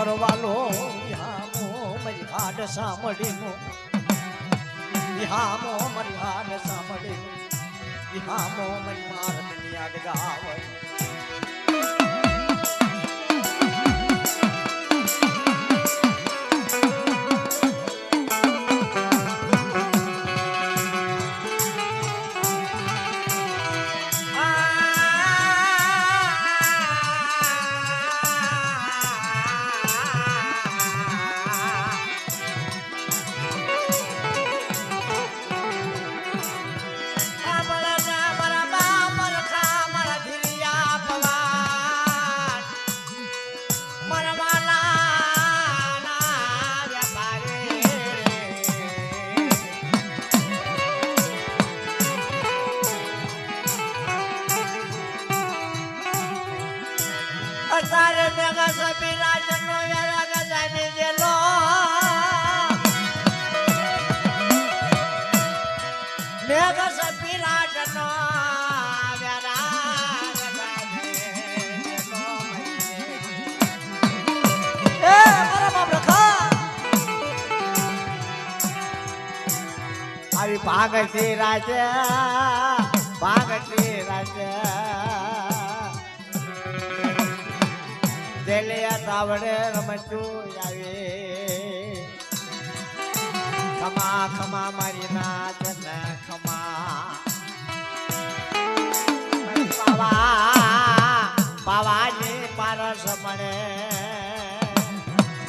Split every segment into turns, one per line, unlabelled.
પરવાલો વિહામો મારી હાડ સાંભળીનો વિહામો મારી હાડ સાંભળીનો વિહામો મારી ભારતની યાદ ગાવે તારે મેઘા સપીરા જનો વેરા ગજાની જેલો મેઘા સપીરા જનો વેરા ગજાની જેલો એ મારા બાપ રખા આવી ભાગતી રાજે દેલિયા તાવડે રમતું આવે ખમા ખમા મારી નાચ ને ખમા પાવાની પારસ મળે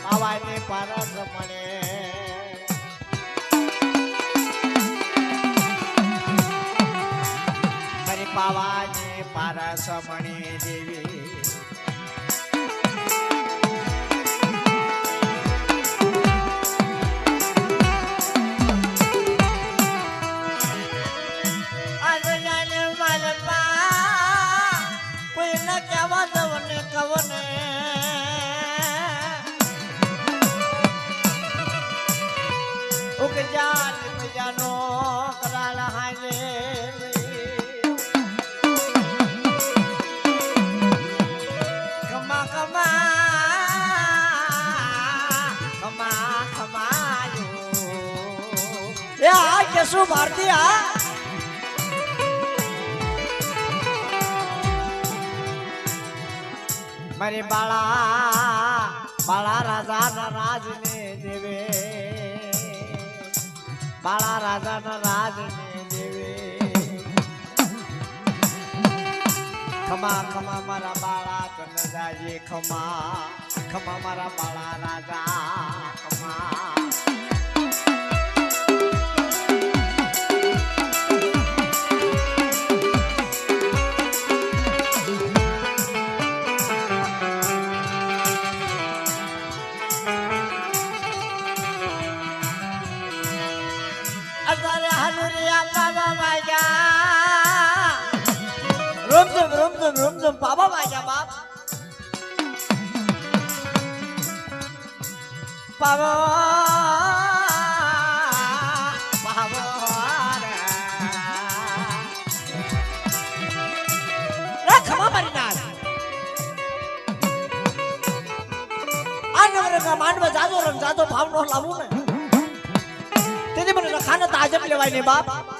પાવાની પારસ મળે મારી પાવાની પારસ મણી દેવી જાનો કરાલ હાજે ખમા ખમાયો એ આ કે શું ભારતી આ મારી બાળા રાજાના રાજને દેવે બાળા રાજાના રાજને દેવે ખમા ખમા મારા બાળા કન જાજે ખમા મારા બાળા રાજા ખમા રૂમ બાબા વાગ્યા બાપ ખમા મારી નાથ આ નવરંગા માંડવા જાજો ભાવ નો લાવું ને તેથી મને રખાને તાજબ લેવાય ને બાપ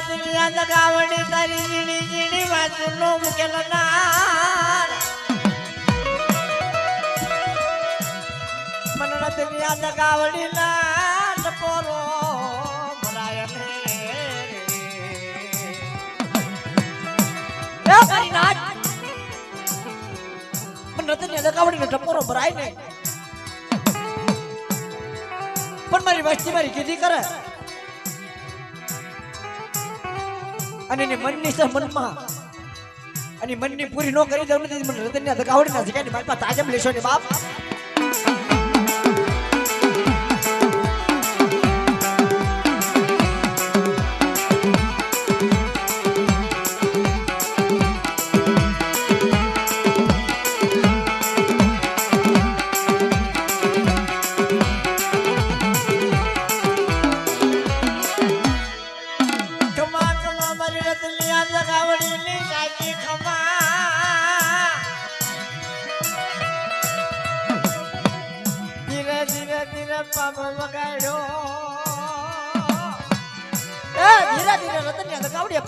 દુનિયા જગાવડી તારી ઝીણી ઝીણી વાતો નો મુકેલ નાર મને દુનિયા જગાવડી ના પોરો ભરાય ને એ મારી નાચ મને દુનિયા જગાવડી ને ટપોરો ભરાય ને પણ મારી વસ્તી મારી કીધી કરે અને એને મનની સહ મનમાં અને મનની પૂરી નો કરી દઉં નથી મને હૃદયના ધકાવડીના જગ્યાની મારી પાસે તાજબ લેશો ને બાપ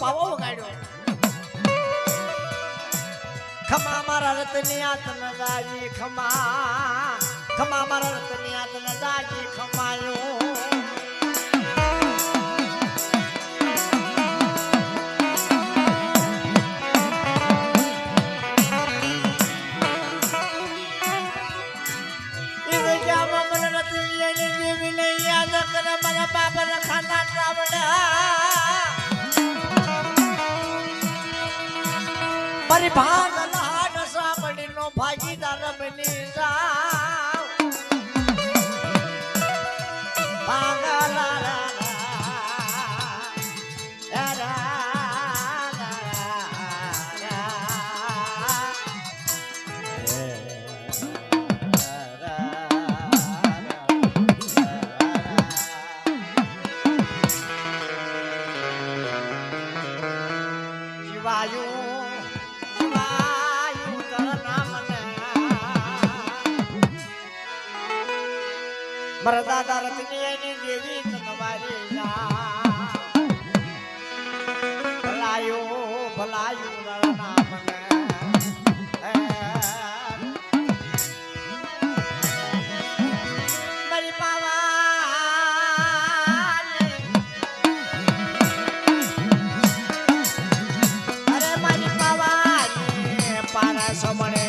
પાવો વગાડ્યો ખમા મારા રતનિયા તન રાજી ખમા ખમા મારા રતનિયા તન રાજી ખમાયો મારી ભાગલાડ સાંભળીનો ભાગીદાર બની જાવ મારા દાદા રતનિયાની દેવી તનવારી ભલાયો ભલાયો રણા મને મારી પાવાની અરે મારી પાવાની પારા સમણે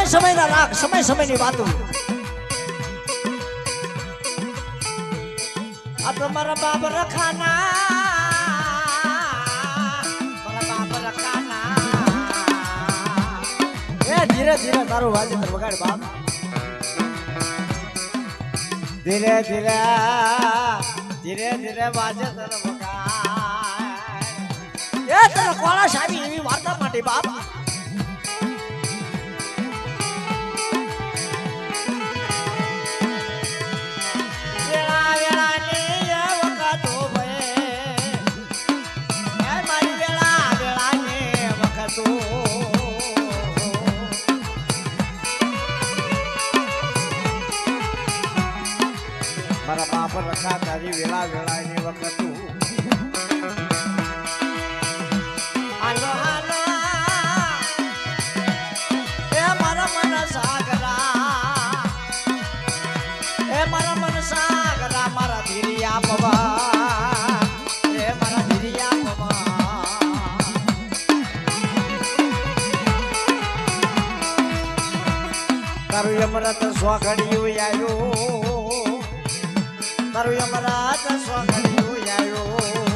સમયના રાગ સમયની વાતો આ તો મારા બાપ રખાના એ ધીરે ધીરે તારું વાજિંત્ર વગાડ બાપ ધીરે ધીરે ધીરે ધીરે વાજિંત્ર વગાડ એ તને કોળા સાહેબ એવી વાર્તા માટે બાપ મારા બાપ રખા તારી વેળા વેળાની વખત હાલો હાલો એ મારા મન સાગરા એ મારા મન સાગરા મારા ધીરિયા પવા એ મારા ધીરિયા પવા તારું યમરત સ્વાગડ્યું આવ્યું તારું યમરાજ સ્વાગડ્યું આવ્યો